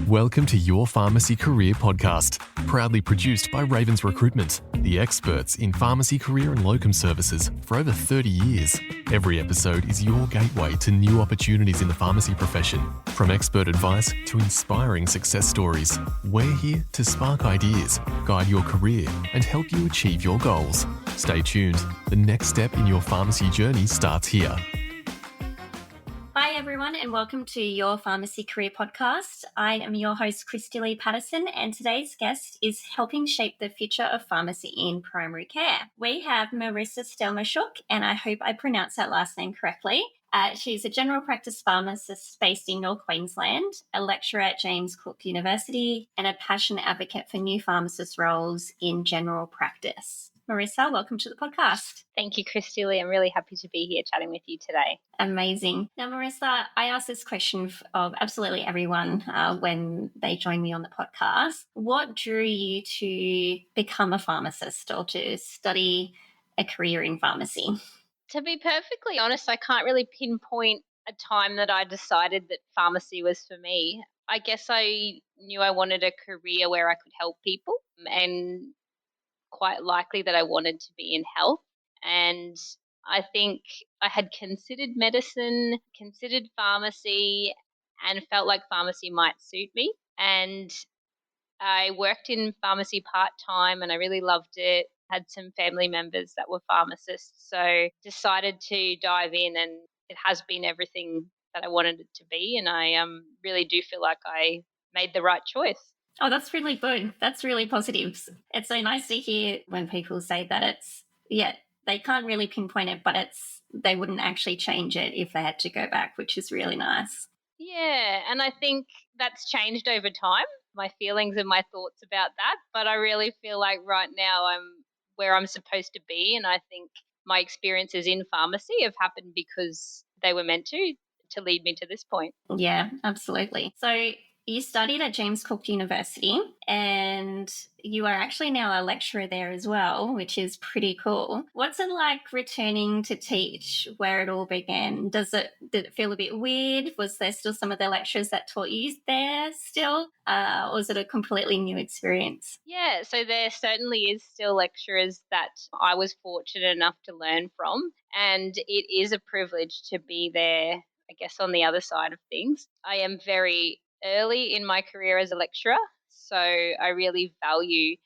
Welcome to Your Pharmacy Career Podcast, proudly produced by Ravens Recruitment, the experts in pharmacy career and locum services for over 30 years. Every episode is your gateway to new opportunities in the pharmacy profession. From expert advice to inspiring success stories, we're here to spark ideas, guide your career, and help you achieve your goals. Stay tuned. The next step in your pharmacy journey starts here. Hi everyone and welcome to Your Pharmacy Career Podcast. I am your host Christy Lee Patterson and today's guest is helping shape the future of pharmacy in primary care. We have Marissa Stelmaschuk and I hope I pronounced that last name correctly. She's a General Practice Pharmacist based in North Queensland, a lecturer at James Cook University and a passionate advocate for new pharmacist roles in general practice. Marissa, welcome to the podcast. Thank you, Christy Lee. I'm really happy to be here chatting with you today. Amazing. Now, Marissa, I ask this question of absolutely everyone when they join me on the podcast. What drew you to become a pharmacist or to study a career in pharmacy? To be perfectly honest, I can't really pinpoint a time that I decided that pharmacy was for me. I guess I knew I wanted a career where I could help people and quite likely that I wanted to be in health. And I think I had considered medicine, considered pharmacy, and felt like pharmacy might suit me. And I worked in pharmacy part-time and I really loved it. Had some family members that were pharmacists. So decided to dive in and it has been everything that I wanted it to be. And I really do feel like I made the right choice. Oh, that's really good. That's really positive. It's so nice to hear when people say that they can't really pinpoint it, but they wouldn't actually change it if they had to go back, which is really nice. Yeah, and I think that's changed over time, my feelings and my thoughts about that. But I really feel like right now I'm where I'm supposed to be. And I think my experiences in pharmacy have happened because they were meant to lead me to this point. Yeah, absolutely. So you studied at James Cook University and you are actually now a lecturer there as well, which is pretty cool. What's it like returning to teach where it all began? Did it feel a bit weird? Was there still some of the lecturers that taught you there still? Or was it a completely new experience? Yeah, so there certainly is still lecturers that I was fortunate enough to learn from. And it is a privilege to be there, I guess, on the other side of things. I am very early in my career as a lecturer, so I really value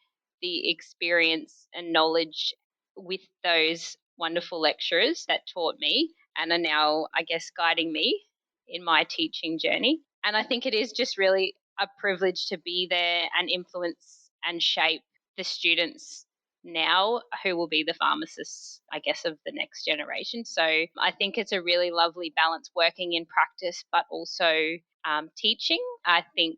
the experience and knowledge with those wonderful lecturers that taught me and are now, I guess, guiding me in my teaching journey. And I think it is just really a privilege to be there and influence and shape the students now who will be the pharmacists, I guess, of the next generation. So I think it's a really lovely balance working in practice, but also teaching. I think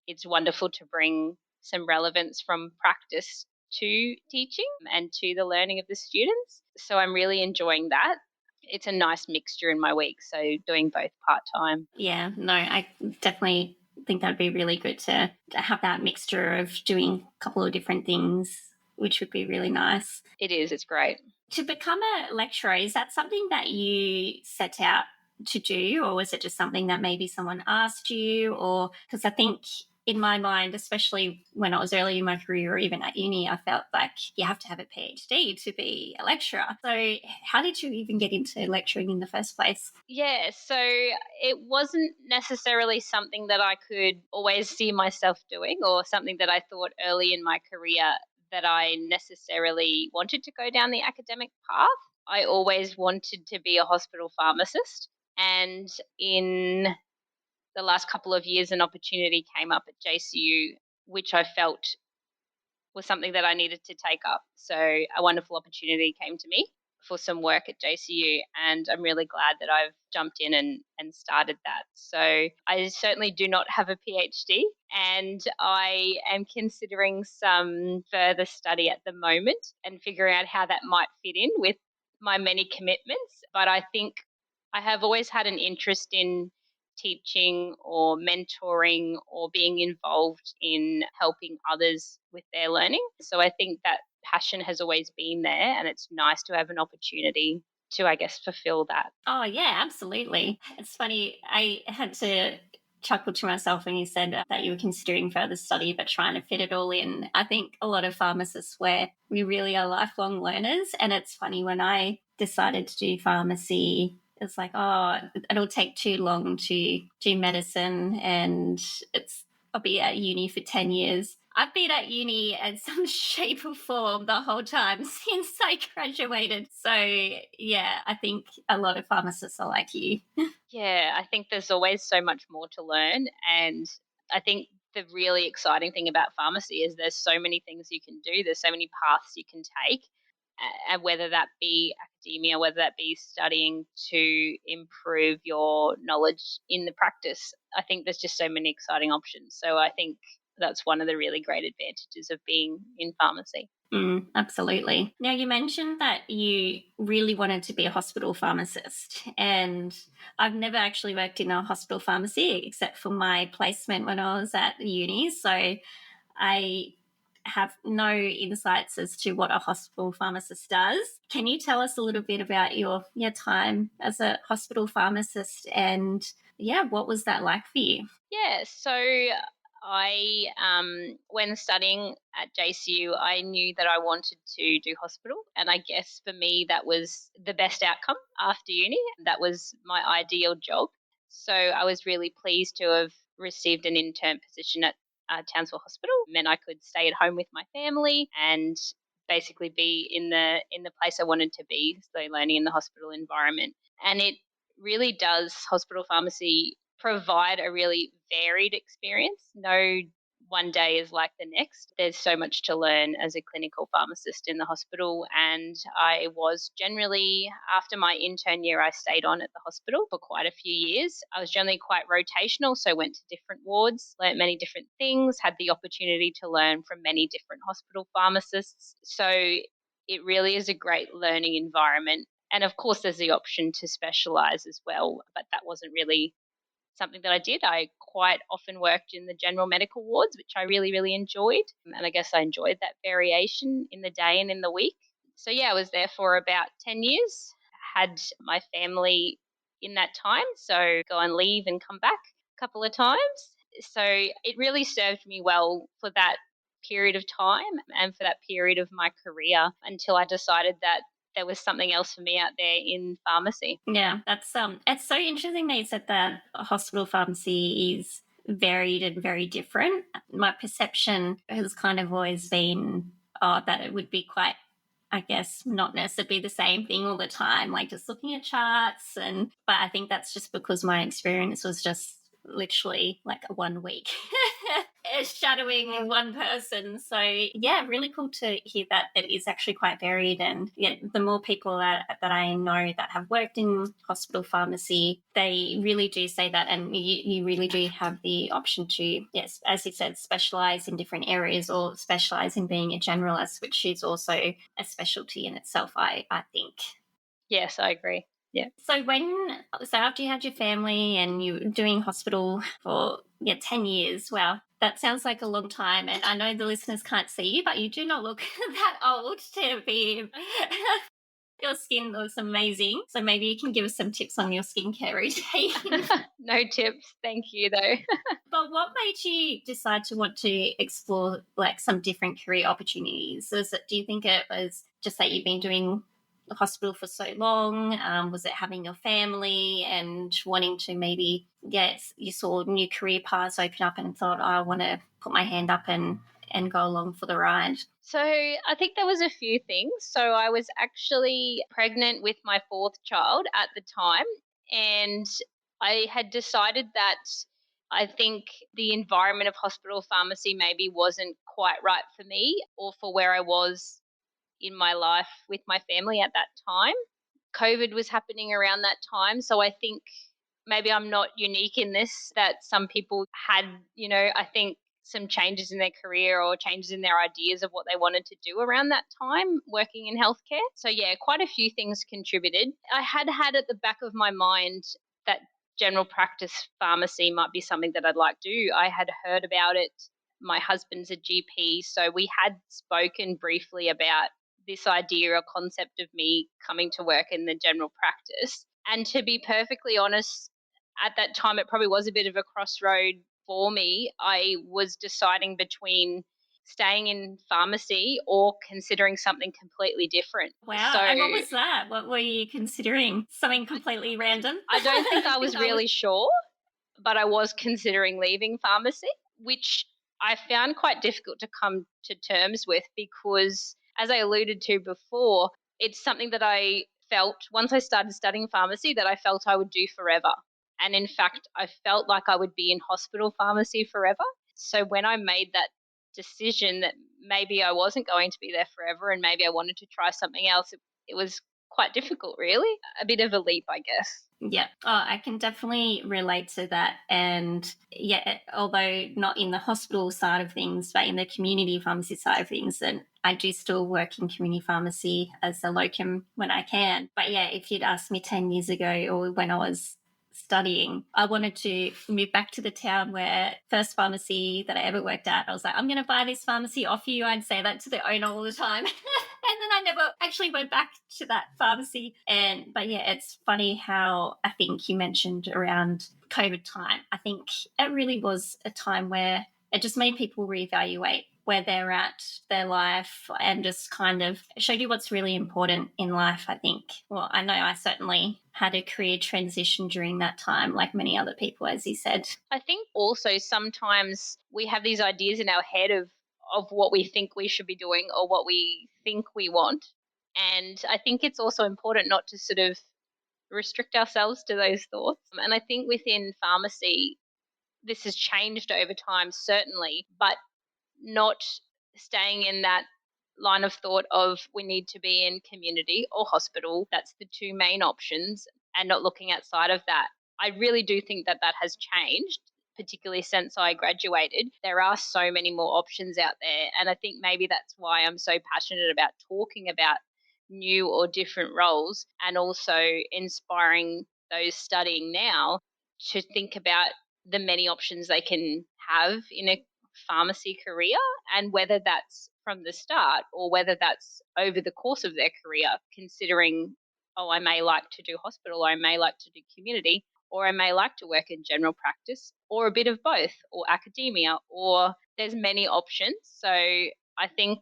it's wonderful to bring some relevance from practice to teaching and to the learning of the students. So I'm really enjoying that. It's a nice mixture in my week, so doing both part-time. Yeah, no, I definitely think that'd be really good to have that mixture of doing a couple of different things, which would be really nice. It is, it's great. To become a lecturer, is that something that you set out to do, or was it just something that maybe someone asked you? Or because I think in my mind, especially when I was early in my career or even at uni, I felt like you have to have a PhD to be a lecturer. So how did you even get into lecturing in the first place? Yeah, so it wasn't necessarily something that I could always see myself doing or something that I thought early in my career that I necessarily wanted to go down the academic path. I always wanted to be a hospital pharmacist. And in the last couple of years, an opportunity came up at JCU, which I felt was something that I needed to take up. So a wonderful opportunity came to me for some work at JCU, and I'm really glad that I've jumped in and started that. So I certainly do not have a PhD, and I am considering some further study at the moment and figuring out how that might fit in with my many commitments. But I think I have always had an interest in teaching or mentoring or being involved in helping others with their learning. So I think that passion has always been there, and it's nice to have an opportunity to, I guess, fulfill that. Oh, yeah, absolutely. It's funny. I had to chuckled to myself when you said that you were considering further study but trying to fit it all in. I think a lot of pharmacists we really are lifelong learners, and it's funny when I decided to do pharmacy, it's like, oh, it'll take too long to do medicine, and I'll be at uni for 10 years. I've been at uni in some shape or form the whole time since I graduated. So, yeah, I think a lot of pharmacists are like you. Yeah, I think there's always so much more to learn. And I think the really exciting thing about pharmacy is there's so many things you can do, there's so many paths you can take, and whether that be academia, whether that be studying to improve your knowledge in the practice. I think there's just so many exciting options. So I think that's one of the really great advantages of being in pharmacy. Absolutely. Now, you mentioned that you really wanted to be a hospital pharmacist, and I've never actually worked in a hospital pharmacy except for my placement when I was at uni. So I have no insights as to what a hospital pharmacist does. Can you tell us a little bit about your time as a hospital pharmacist, and what was that like for you? Yeah, so I, when studying at JCU, I knew that I wanted to do hospital. And I guess for me, that was the best outcome after uni. That was my ideal job. So I was really pleased to have received an intern position at Townsville Hospital. It meant I could stay at home with my family and basically be in the place I wanted to be, so learning in the hospital environment. And it really does, hospital pharmacy, provide a really varied experience. No one day is like the next. There's so much to learn as a clinical pharmacist in the hospital. And I was generally, after my intern year, I stayed on at the hospital for quite a few years. I was generally quite rotational, so went to different wards, learnt many different things, had the opportunity to learn from many different hospital pharmacists. So it really is a great learning environment. And of course, there's the option to specialise as well, but that wasn't really something that I did. I quite often worked in the general medical wards, which I really, really enjoyed. And I guess I enjoyed that variation in the day and in the week. So, yeah, I was there for about 10 years, had my family in that time. So, go on leave and come back a couple of times. So, it really served me well for that period of time and for that period of my career until I decided that there was something else for me out there in pharmacy. Yeah, that's it's so interesting that you said that hospital pharmacy is varied and very different. My perception has kind of always been that it would be quite, I guess, monotonous. It'd be the same thing all the time, like just looking at charts. But I think that's just because my experience was just literally like 1 week shadowing one person. So yeah, really cool to hear that it is actually quite varied. And yeah, the more people that I know that have worked in hospital pharmacy, they really do say that, and you really do have the option to, yes, as you said, specialize in different areas or specialize in being a generalist, which is also a specialty in itself, I think. Yes, I agree. Yeah. So after you had your family and you were doing hospital for 10 years, wow, that sounds like a long time. And I know the listeners can't see you, but you do not look that old to be. Your skin looks amazing. So maybe you can give us some tips on your skincare routine. No tips. Thank you, though. But what made you decide to want to explore like some different career opportunities? Do you think it was just that you've been doing the hospital for so long? Was it having your family and wanting to maybe, you saw new career paths open up and thought, I want to put my hand up and go along for the ride? So I think there was a few things. So I was actually pregnant with my fourth child at the time, and I had decided that I think the environment of hospital pharmacy maybe wasn't quite right for me or for where I was in my life with my family at that time. COVID was happening around that time. So I think maybe I'm not unique in this, that some people had, I think some changes in their career or changes in their ideas of what they wanted to do around that time working in healthcare. So, yeah, quite a few things contributed. I had at the back of my mind that general practice pharmacy might be something that I'd like to do. I had heard about it. My husband's a GP, so we had spoken briefly about this idea or concept of me coming to work in the general practice. And to be perfectly honest, at that time, it probably was a bit of a crossroad for me. I was deciding between staying in pharmacy or considering something completely different. Wow. So And what was that? What were you considering? Something completely random? I don't think I was really sure, but I was considering leaving pharmacy, which I found quite difficult to come to terms with because, as I alluded to before, it's something that I felt once I started studying pharmacy that I felt I would do forever. And in fact, I felt like I would be in hospital pharmacy forever. So when I made that decision that maybe I wasn't going to be there forever and maybe I wanted to try something else, it was quite difficult, really. A bit of a leap, I guess. Yeah. Oh, I can definitely relate to that. And yeah, although not in the hospital side of things, but in the community pharmacy side of things, and I do still work in community pharmacy as a locum when I can. But yeah, if you'd asked me 10 years ago or when I was studying, I wanted to move back to the town where first pharmacy that I ever worked at, I was like, I'm going to buy this pharmacy off you. I'd say that to the owner all the time. And then I never actually went back to that pharmacy. But yeah, it's funny how I think you mentioned around COVID time. I think it really was a time where it just made people reevaluate where they're at, their life, and just kind of showed you what's really important in life, I think. Well, I know I certainly had a career transition during that time, like many other people, as you said. I think also sometimes we have these ideas in our head of what we think we should be doing or what we think we want. And I think it's also important not to sort of restrict ourselves to those thoughts. And I think within pharmacy, this has changed over time, certainly, but not staying in that line of thought of we need to be in community or hospital. That's the two main options, and not looking outside of that. I really do think that that has changed, particularly since I graduated. There are so many more options out there, and I think maybe that's why I'm so passionate about talking about new or different roles and also inspiring those studying now to think about the many options they can have in a pharmacy career, and whether that's from the start or whether that's over the course of their career, considering, oh, I may like to do hospital, or I may like to do community, or I may like to work in general practice, or a bit of both, or academia, or there's many options. So I think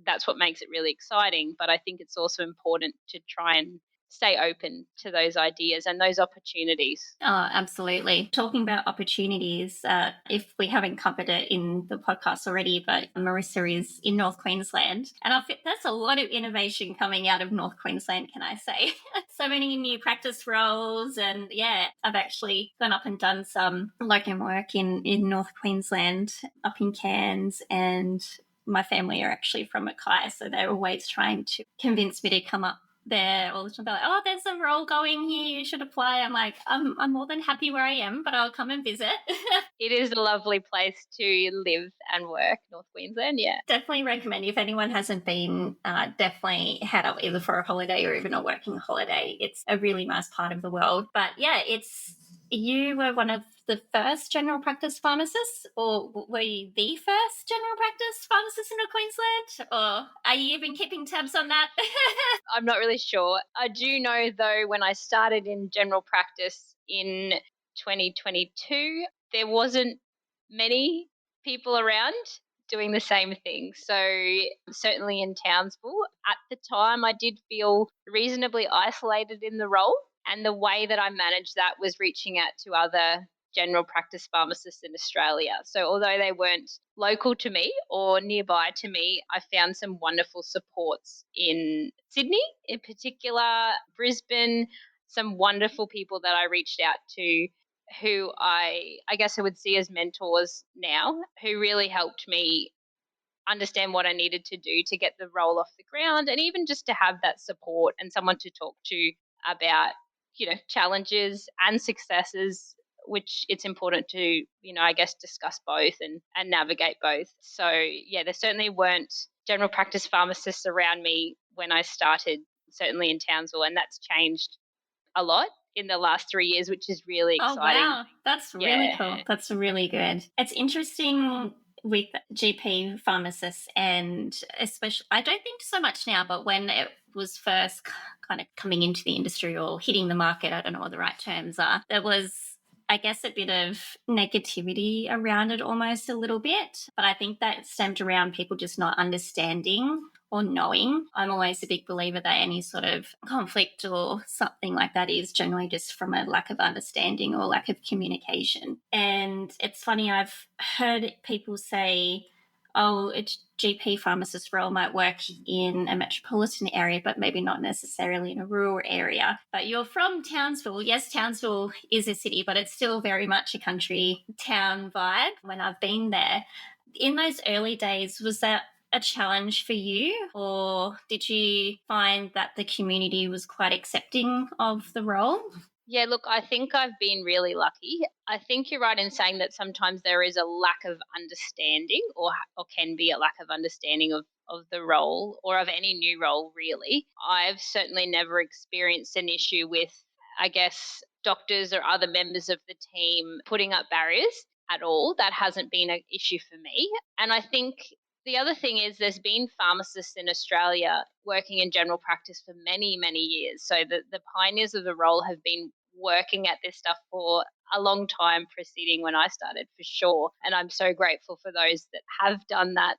that's what makes it really exciting. But I think it's also important to try and stay open to those ideas and those opportunities. Oh, absolutely. Talking about opportunities, if we haven't covered it in the podcast already, but Marissa is in North Queensland. And that's a lot of innovation coming out of North Queensland, can I say? So many new practice roles. And yeah, I've actually gone up and done some locum work in North Queensland, up in Cairns, and my family are actually from Mackay, so they're always trying to convince me to come up there all the time. They're like, oh, there's a role going here, you should apply. I'm like, I'm more than happy where I am, but I'll come and visit. It is a lovely place to live and work, North Queensland, yeah. Definitely recommend, if anyone hasn't been, definitely head up either for a holiday or even a working holiday. It's a really nice part of the world. But yeah, you were one of the first general practice pharmacists, or were you the first general practice pharmacist in Queensland? Or are you even keeping tabs on that? I'm not really sure. I do know, though, when I started in general practice in 2022, there wasn't many people around doing the same thing. So certainly in Townsville, at the time, I did feel reasonably isolated in the role. And the way that I managed that was reaching out to other general practice pharmacists in Australia. So although they weren't local to me or nearby to me, I found some wonderful supports in Sydney, in particular, Brisbane, some wonderful people that I reached out to who I guess I would see as mentors now, who really helped me understand what I needed to do to get the role off the ground, and even just to have that support and someone to talk to about, challenges and successes, which it's important to, I guess, discuss both and navigate both. So yeah, there certainly weren't general practice pharmacists around me when I started, certainly in Townsville, and that's changed a lot in the last 3 years, which is really exciting. Oh, wow. That's really cool. That's really good. It's interesting with GP pharmacists, and especially, I don't think so much now, but when it was first kind of coming into the industry or hitting the market, I don't know what the right terms are, there was I guess, a bit of negativity around it almost a little bit. But I think that stemmed around people just not understanding or knowing. I'm always a big believer that any sort of conflict or something like that is generally just from a lack of understanding or lack of communication. And it's funny, I've heard people say, oh, a GP pharmacist role might work in a metropolitan area, but maybe not necessarily in a rural area. But you're from Townsville. Yes, Townsville is a city, but it's still very much a country town vibe when I've been there. In those early days, was that a challenge for you, or did you find that the community was quite accepting of the role? Yeah, look, I think I've been really lucky. I think you're right in saying that sometimes there is a lack of understanding or can be a lack of understanding of the role or of any new role, really. I've certainly never experienced an issue with, I guess, doctors or other members of the team putting up barriers at all. That hasn't been an issue for me. And I think the other thing is there's been pharmacists in Australia working in general practice for many, many years. So the pioneers of the role have been working at this stuff for a long time preceding when I started, for sure. And I'm so grateful for those that have done that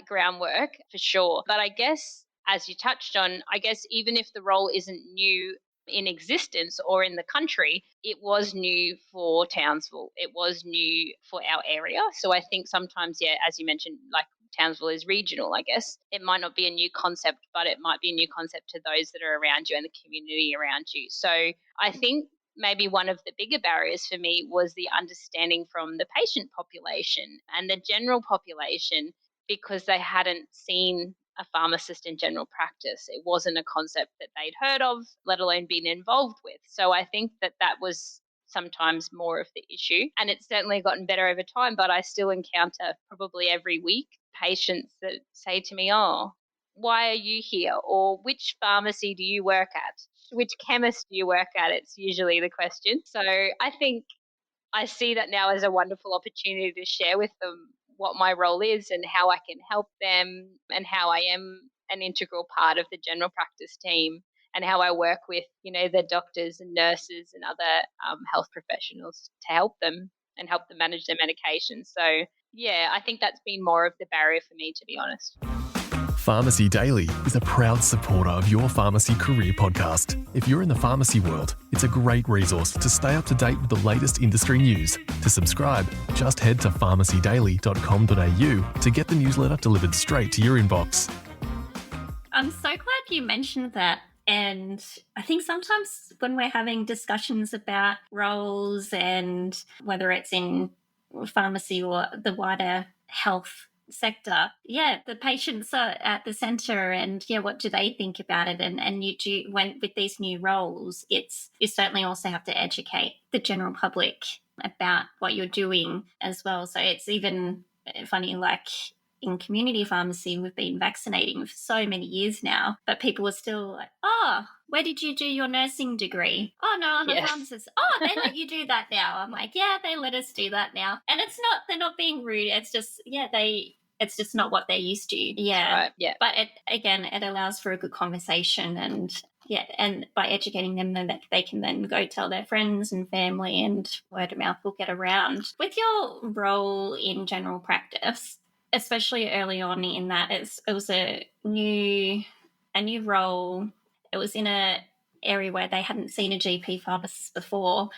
groundwork, for sure. But I guess, as you touched on, I guess even if the role isn't new in existence or in the country, it was new for Townsville. It was new for our area. So I think sometimes, yeah, as you mentioned, like Townsville is regional, I guess. It might not be a new concept, but it might be a new concept to those that are around you and the community around you. So I think maybe one of the bigger barriers for me was the understanding from the patient population and the general population, because they hadn't seen a pharmacist in general practice. It wasn't a concept that they'd heard of, let alone been involved with. So I think that was sometimes more of the issue. And it's certainly gotten better over time, but I still encounter probably every week patients that say to me, oh, why are you here? Or which pharmacy do you work at? Which chemist do you work at? It's usually the question. So I think I see that now as a wonderful opportunity to share with them what my role is and how I can help them and how I am an integral part of the general practice team and how I work with, the doctors and nurses and other health professionals to help them and help them manage their medication. So, yeah, I think that's been more of the barrier for me, to be honest. Pharmacy Daily is a proud supporter of Your Pharmacy Career podcast. If you're in the pharmacy world, it's a great resource to stay up to date with the latest industry news. To subscribe, just head to pharmacydaily.com.au to get the newsletter delivered straight to your inbox. I'm so glad you mentioned that. And I think sometimes when we're having discussions about roles and whether it's in pharmacy or the wider health sector, the patients are at the center, and what do they think about it? And you do, when with these new roles, you certainly also have to educate the general public about what you're doing as well. So it's even funny, like in community pharmacy, we've been vaccinating for so many years now, but people are still like, oh, where did you do your nursing degree? Oh, no, I'm a pharmacist. Oh, they let you do that now. I'm like, yeah, they let us do that now. And they're not being rude. It's just, it's just not what they're used to. Yeah. Right, yeah. But it allows for a good conversation, and by educating them, then they can then go tell their friends and family, and word of mouth will get around. With your role in general practice, especially early on in that, it was a new role. It was in an area where they hadn't seen a GP pharmacist before.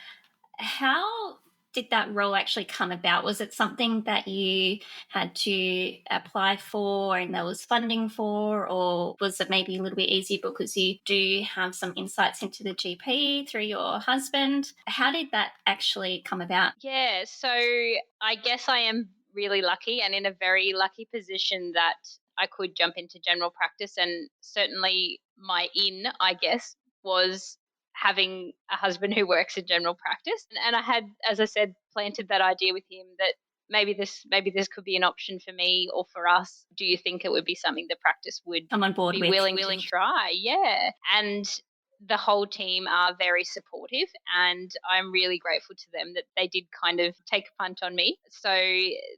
How did that role actually come about? Was it something that you had to apply for and there was funding for, or was it maybe a little bit easier because you do have some insights into the GP through your husband? How did that actually come about? Yeah, so I guess I am really lucky and in a very lucky position that I could jump into general practice, and certainly my I guess, was having a husband who works in general practice. And I had, as I said, planted that idea with him that maybe this could be an option for me or for us. Do you think it would be something the practice would come on board be with? willing to try? Yeah. And the whole team are very supportive, and I'm really grateful to them that they did kind of take a punt on me. So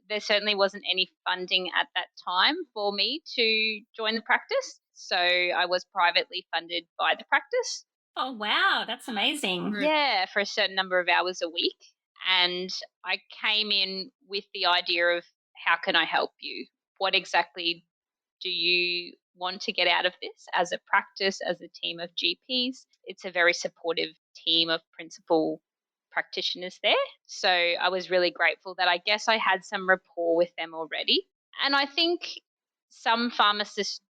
there certainly wasn't any funding at that time for me to join the practice. So I was privately funded by the practice. Oh, wow. That's amazing. Yeah, for a certain number of hours a week. And I came in with the idea of, how can I help you? What exactly do you want to get out of this as a practice, as a team of GPs? It's a very supportive team of principal practitioners there. So I was really grateful that I guess I had some rapport with them already. And I think some pharmacists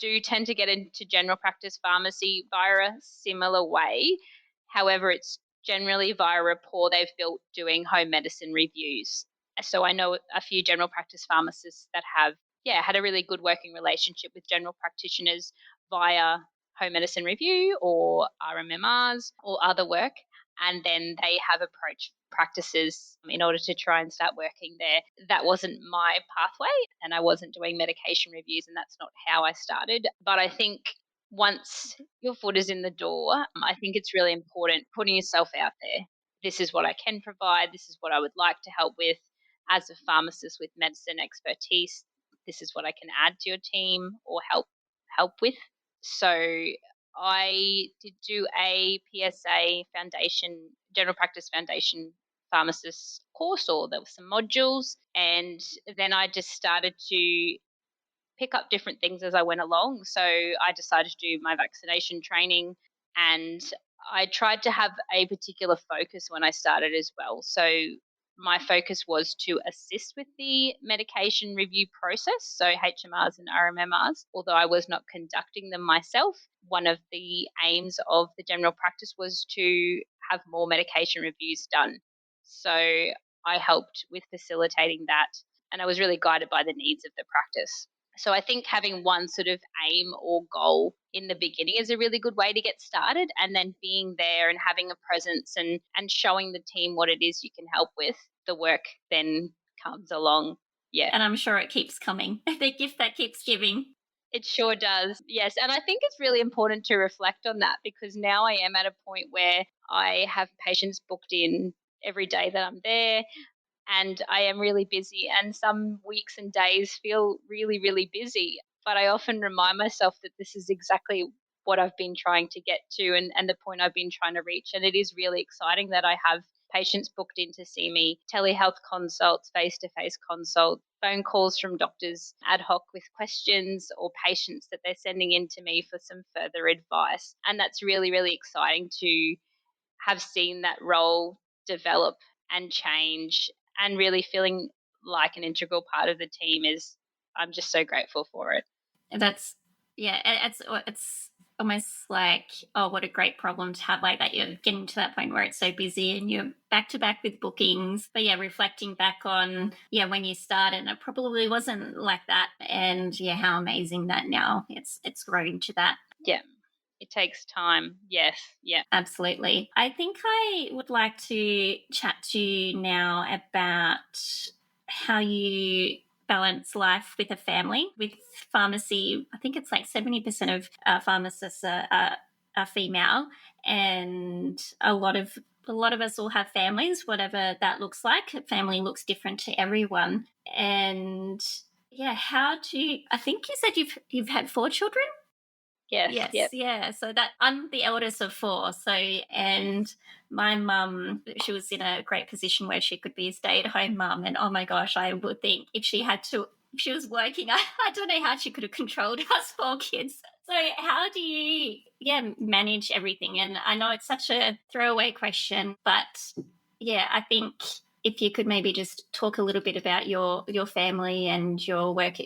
do tend to get into general practice pharmacy via a similar way. However, it's generally via rapport they've built doing home medicine reviews. So I know a few general practice pharmacists that have, had a really good working relationship with general practitioners via home medicine review or RMMRs or other work. And then they have approached practices in order to try and start working there. That wasn't my pathway, and I wasn't doing medication reviews, and that's not how I started. But I think once your foot is in the door, I think it's really important putting yourself out there. This is what I can provide. This is what I would like to help with as a pharmacist with medicine expertise. This is what I can add to your team or help with. So I did do a PSA foundation, general practice foundation pharmacist course, or there were some modules. And then I just started to pick up different things as I went along. So I decided to do my vaccination training, and I tried to have a particular focus when I started as well. So my focus was to assist with the medication review process, so HMRs and RMMRs, although I was not conducting them myself. One of the aims of the general practice was to have more medication reviews done. So I helped with facilitating that, and I was really guided by the needs of the practice. So I think having one sort of aim or goal in the beginning is a really good way to get started, and then being there and having a presence and showing the team what it is you can help with, the work then comes along. Yeah. And I'm sure it keeps coming. The gift that keeps giving. It sure does. Yes. And I think it's really important to reflect on that, because now I am at a point where I have patients booked in every day that I'm there, and I am really busy, and some weeks and days feel really, really busy. But I often remind myself that this is exactly what I've been trying to get to, and the point I've been trying to reach. And it is really exciting that I have patients booked in to see me, telehealth consults, face-to-face consults, phone calls from doctors ad hoc with questions, or patients that they're sending in to me for some further advice. And that's really, really exciting to have seen that role develop and change, and really feeling like an integral part of the team. I'm just so grateful for it. That's, yeah, it's almost like, oh, what a great problem to have, like that you're getting to that point where it's so busy and you're back to back with bookings. But yeah, reflecting back on, when you started, it probably wasn't like that. And how amazing that now it's grown to that. Yeah. It takes time. Yes. Yeah. Absolutely. I think I would like to chat to you now about how you balance life with a family. With pharmacy, I think it's like 70% of pharmacists are female, and a lot of us will have families, whatever that looks like. Family looks different to everyone. And how do you, I think you said you've had 4 children? Yes. Yep. Yeah. So that I'm the eldest of 4. So, and my mum, she was in a great position where she could be a stay-at-home mum. And oh my gosh, I would think if she was working, I don't know how she could have controlled us 4 kids. So how do you, manage everything? And I know it's such a throwaway question, but I think if you could maybe just talk a little bit about your family and your work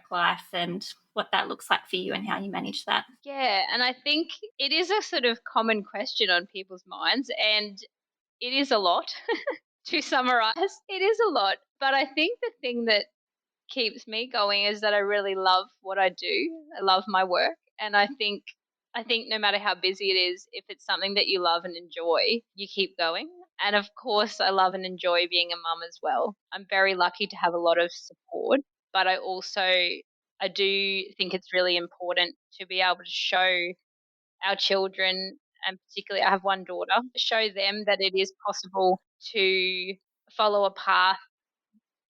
life and what that looks like for you and how you manage that. Yeah. And I think it is a sort of common question on people's minds, and it is a lot. To summarize, it is a lot. But I think the thing that keeps me going is that I really love what I do. I love my work. And I think no matter how busy it is, if it's something that you love and enjoy, you keep going. And of course, I love and enjoy being a mum as well. I'm very lucky to have a lot of support, but I do think it's really important to be able to show our children, and particularly I have one daughter, show them that it is possible to follow a path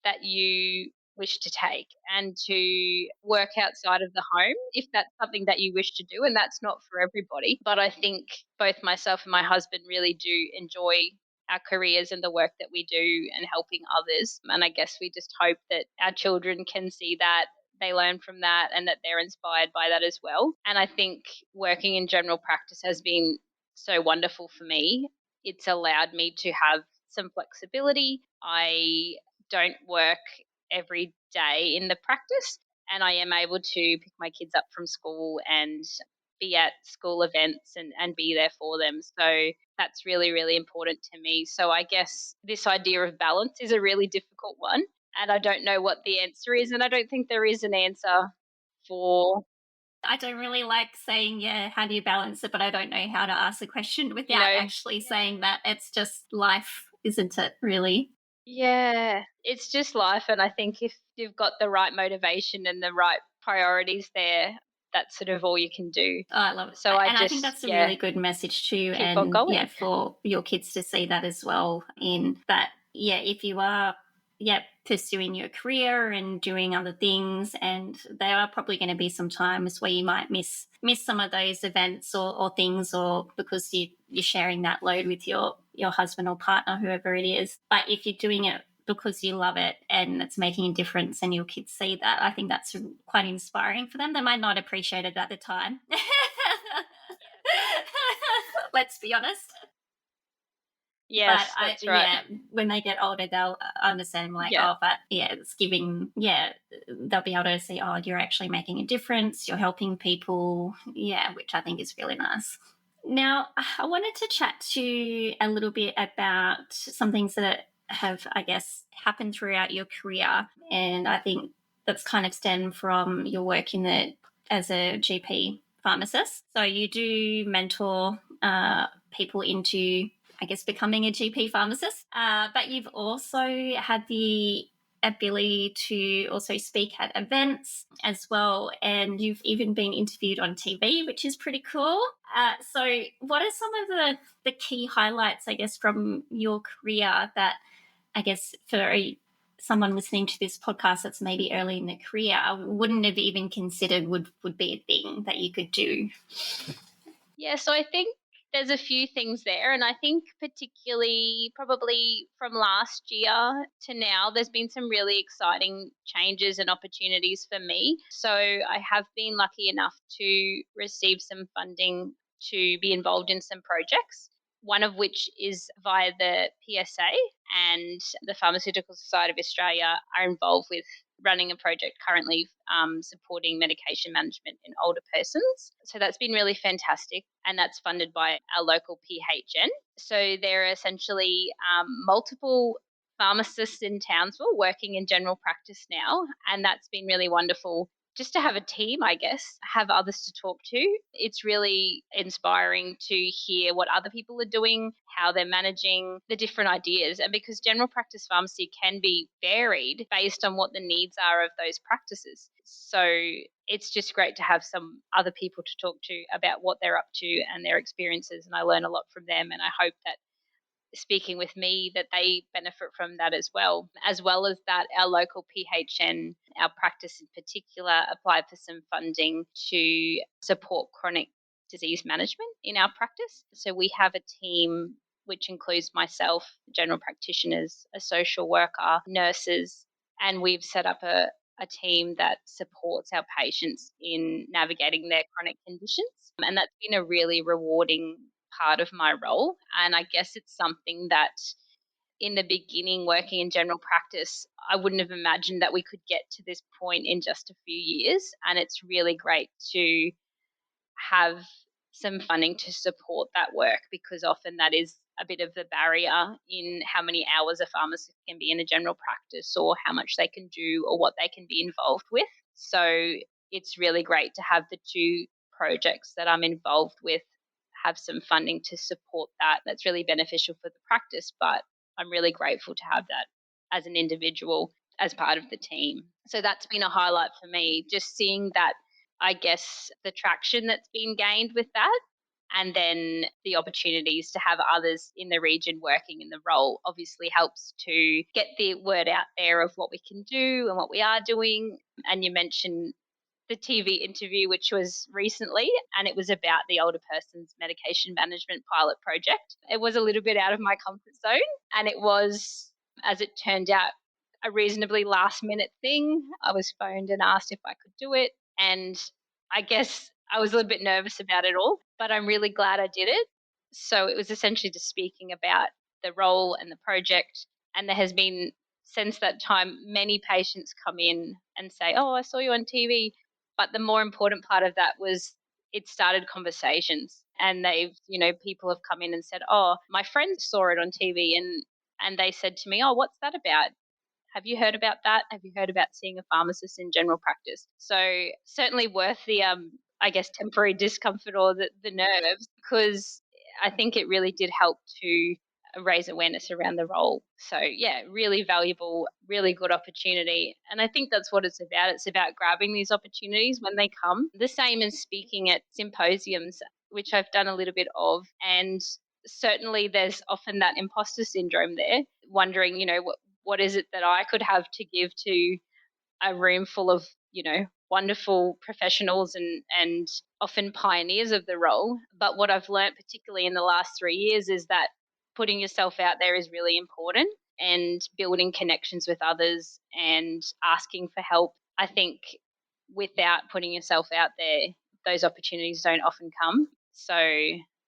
that you wish to take, and to work outside of the home if that's something that you wish to do. And that's not for everybody. But I think both myself and my husband really do enjoy our careers and the work that we do and helping others. And I guess we just hope that our children can see that, they learn from that, and that they're inspired by that as well. And I think working in general practice has been so wonderful for me. It's allowed me to have some flexibility. I don't work every day in the practice, and I am able to pick my kids up from school and be at school events and be there for them. So that's really, really important to me. So I guess this idea of balance is a really difficult one, and I don't know what the answer is, and I don't think there is an answer for, I don't really like saying, yeah, how do you balance it? But I don't know how to ask the question without know, actually saying that it's just life, isn't it, really? yeah, it's just life. And I think if you've got the right motivation and the right priorities there, that's sort of all you can do. Oh, I love it. So I And I think just, that's a really good message too. keep on And yeah, going. for your kids to see that as well. In that, yeah, if you are, yeah, pursuing your career and doing other things, and there are probably going to be some times where you might miss some of those events or things, or because you're sharing that load with your husband or partner, whoever it is. But if you're doing it because you love it and it's making a difference and your kids see that, I think that's quite inspiring for them. They might not appreciate it at the time. Let's be honest. Yes, But that's right. yeah, when they get older, they'll understand, like, Yeah. oh, but yeah, it's giving, yeah, they'll be able to see, oh, you're actually making a difference, you're helping people, yeah, which I think is really nice. Now, I wanted to chat to you a little bit about some things that have, I guess, happened throughout your career. And I think that's kind of stemmed from your work as a GP pharmacist. So you do mentor people into, I guess, becoming a GP pharmacist. But you've also had the ability to also speak at events as well, and you've even been interviewed on TV, which is pretty cool. So what are some of the key highlights, I guess, from your career that, I guess, for someone listening to this podcast that's maybe early in their career wouldn't have even considered would be a thing that you could do? Yeah, so I think there's a few things there. And I think, particularly probably from last year to now, there's been some really exciting changes and opportunities for me. So I have been lucky enough to receive some funding to be involved in some projects, one of which is via the PSA, and the Pharmaceutical Society of Australia are involved with running a project currently supporting medication management in older persons. So that's been really fantastic, and that's funded by our local PHN. So there are essentially multiple pharmacists in Townsville working in general practice now, and that's been really wonderful. Just to have a team, I guess, have others to talk to. It's really inspiring to hear what other people are doing, how they're managing the different ideas. And because general practice pharmacy can be varied based on what the needs are of those practices. So it's just great to have some other people to talk to about what they're up to and their experiences. And I learn a lot from them. And I hope that speaking with me that they benefit from that as well. As well as that, our local PHN, our practice in particular, applied for some funding to support chronic disease management in our practice. So we have a team which includes myself, general practitioners, a social worker, nurses, and we've set up a team that supports our patients in navigating their chronic conditions. And that's been a really rewarding part of my role. And I guess it's something that in the beginning, working in general practice, I wouldn't have imagined that we could get to this point in just a few years. And it's really great to have some funding to support that work, because often that is a bit of the barrier in how many hours a pharmacist can be in a general practice, or how much they can do, or what they can be involved with. So it's really great to have the two projects that I'm involved with have some funding to support that. That's really beneficial for the practice, but I'm really grateful to have that as an individual, as part of the team. So that's been a highlight for me, just seeing that, I guess, the traction that's been gained with that, And then the opportunities to have others in the region working in the role obviously helps to get the word out there of what we can do and what we are doing. And you mentioned the TV interview, which was recently, and it was about the older person's medication management pilot project. It was a little bit out of my comfort zone, and it was, as it turned out, a reasonably last minute thing. I was phoned and asked if I could do it, and I guess I was a little bit nervous about it all, but I'm really glad I did it. So it was essentially just speaking about the role and the project, and there has been since that time many patients come in and say, "Oh, I saw you on TV." But the more important part of that was it started conversations, and people have come in and said, "Oh, my friend saw it on TV," and they said to me, "Oh, what's that about? Have you heard about that? Have you heard about seeing a pharmacist in general practice?" So certainly worth the I guess temporary discomfort or the nerves, because I think it really did help to raise awareness around the role. So yeah, really valuable, really good opportunity. And I think that's what it's about. It's about grabbing these opportunities when they come. The same as speaking at symposiums, which I've done a little bit of. And certainly there's often that imposter syndrome there, wondering, what is it that I could have to give to a room full of, wonderful professionals and often pioneers of the role. But what I've learned, particularly in the last 3 years, is that putting yourself out there is really important, and building connections with others and asking for help. I think without putting yourself out there, those opportunities don't often come. So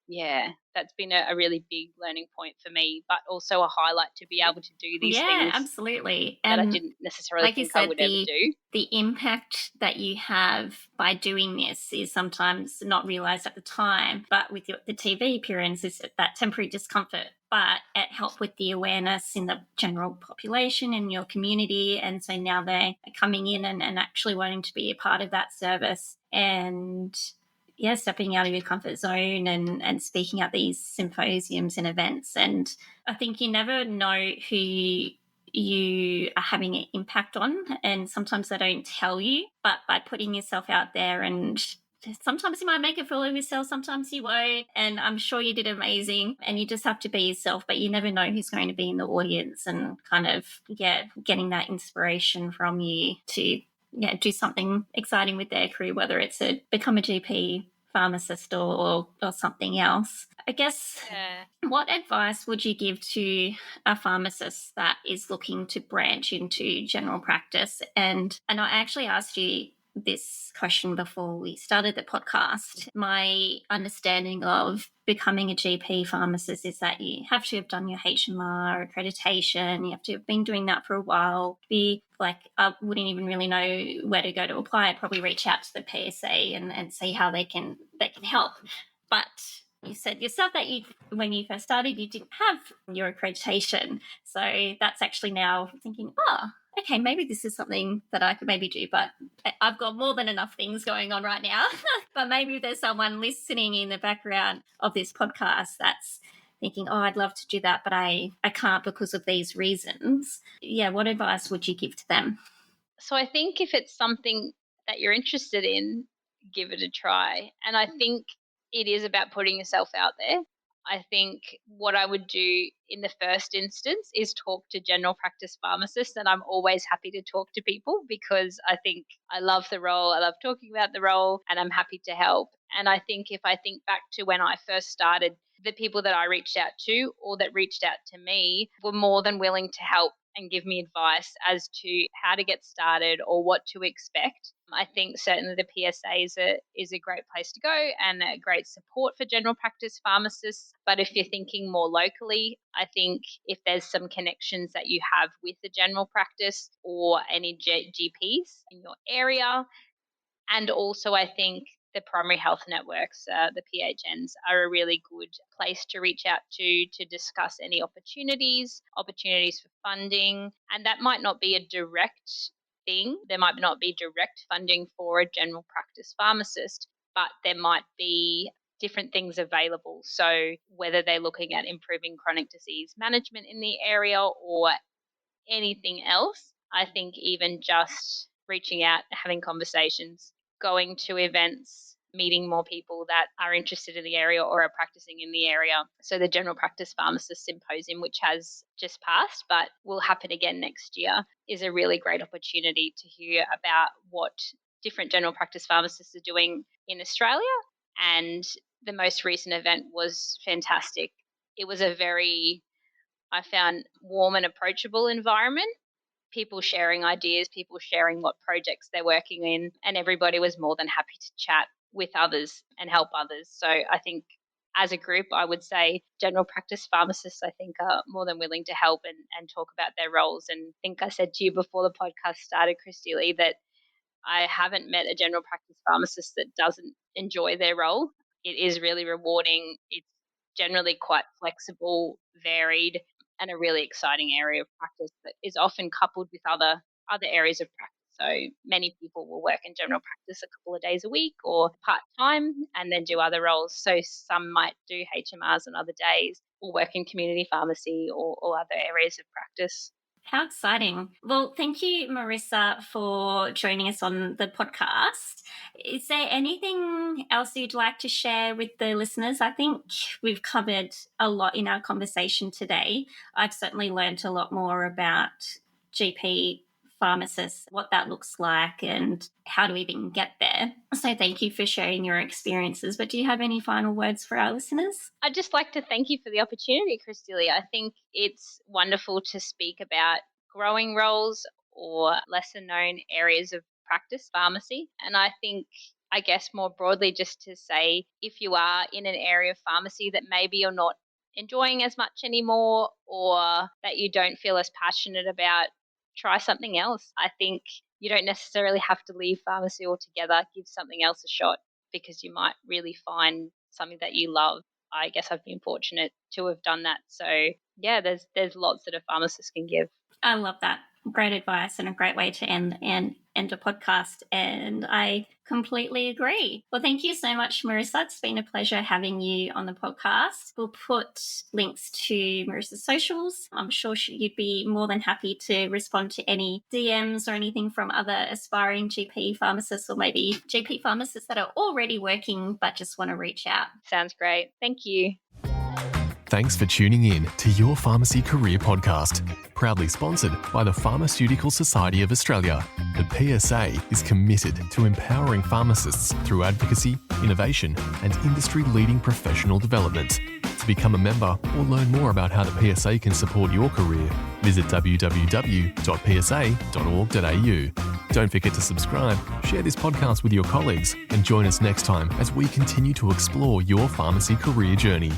yeah, that's been a really big learning point for me, but also a highlight to be able to do these Yeah, things absolutely. that I And didn't necessarily like you think I said, would ever do. the impact that you have by doing this is sometimes not realized at the time, but with the TV appearance is that temporary discomfort, but it helped with the awareness in the general population in your community. And so now they're coming in and actually wanting to be a part of that service, and yeah, stepping out of your comfort zone and speaking at these symposiums and events. And I think you never know who you are having an impact on, and sometimes they don't tell you, but by putting yourself out there, and sometimes you might make a fool of yourself, sometimes you won't, and I'm sure you did amazing, and you just have to be yourself, but you never know who's going to be in the audience, and kind of getting that inspiration from you to do something exciting with their career, whether it's become a GP, pharmacist, or something else. I guess, what advice would you give to a pharmacist that is looking to branch into general practice? And I actually asked you this question before we started the podcast. My understanding of becoming a GP pharmacist is that you have to have done your HMR accreditation. You have to have been doing that for a while. Be like, I wouldn't even really know where to go to apply. I'd probably reach out to the PSA and see how they can help. But you said yourself that when you first started, you didn't have your accreditation. So that's actually now thinking, okay, maybe this is something that I could maybe do, but I've got more than enough things going on right now. But maybe there's someone listening in the background of this podcast that's thinking, I'd love to do that, but I can't because of these reasons. Yeah, what advice would you give to them? So I think if it's something that you're interested in, give it a try. And I think it is about putting yourself out there. I think what I would do in the first instance is talk to general practice pharmacists, and I'm always happy to talk to people because I think I love the role, I love talking about the role, and I'm happy to help. And I think if I think back to when I first started, the people that I reached out to or that reached out to me were more than willing to help and give me advice as to how to get started or what to expect. I think certainly the PSA is a great place to go and a great support for general practice pharmacists. But if you're thinking more locally, I think if there's some connections that you have with the general practice or any GPs in your area, and also I think the primary health networks, the PHNs, are a really good place to reach out to discuss any opportunities for funding. And that might not be a direct thing. There might not be direct funding for a general practice pharmacist, but there might be different things available. So whether they're looking at improving chronic disease management in the area or anything else, I think even just reaching out, having conversations, going to events, meeting more people that are interested in the area or are practicing in the area. So the General Practice Pharmacist Symposium, which has just passed but will happen again next year, is a really great opportunity to hear about what different general practice pharmacists are doing in Australia. And the most recent event was fantastic. It was a very, I found, warm and approachable environment. People sharing ideas, people sharing what projects they're working in, and everybody was more than happy to chat with others and help others. So I think as a group, I would say general practice pharmacists, I think, are more than willing to help and talk about their roles. And I think I said to you before the podcast started, Christy Lee, that I haven't met a general practice pharmacist that doesn't enjoy their role. It is really rewarding. It's generally quite flexible, varied, and a really exciting area of practice that is often coupled with other areas of practice. So many people will work in general practice a couple of days a week or part-time and then do other roles. So some might do HMRs on other days or work in community pharmacy or other areas of practice. How exciting. Well, thank you, Marissa, for joining us on the podcast. Is there anything else you'd like to share with the listeners? I think we've covered a lot in our conversation today. I've certainly learned a lot more about GP pharmacists, what that looks like and how to even get there. So thank you for sharing your experiences. But do you have any final words for our listeners? I'd just like to thank you for the opportunity, Christy Lee. I think it's wonderful to speak about growing roles or lesser known areas of practice pharmacy. And I think, I guess more broadly, just to say, if you are in an area of pharmacy that maybe you're not enjoying as much anymore or that you don't feel as passionate about, try something else. I think you don't necessarily have to leave pharmacy altogether. Give something else a shot because you might really find something that you love. I guess I've been fortunate to have done that. So yeah, there's lots that a pharmacist can give. I love that. Great advice and a great way to end a podcast. And I completely agree. Well, thank you so much, Marissa. It's been a pleasure having you on the podcast. We'll put links to Marissa's socials. I'm sure you'd be more than happy to respond to any DMs or anything from other aspiring GP pharmacists or maybe GP pharmacists that are already working but just want to reach out. Sounds great. Thank you. Thanks for tuning in to Your Pharmacy Career Podcast, proudly sponsored by the Pharmaceutical Society of Australia. The PSA is committed to empowering pharmacists through advocacy, innovation, and industry-leading professional development. To become a member or learn more about how the PSA can support your career, visit www.psa.org.au. Don't forget to subscribe, share this podcast with your colleagues, and join us next time as we continue to explore your pharmacy career journey.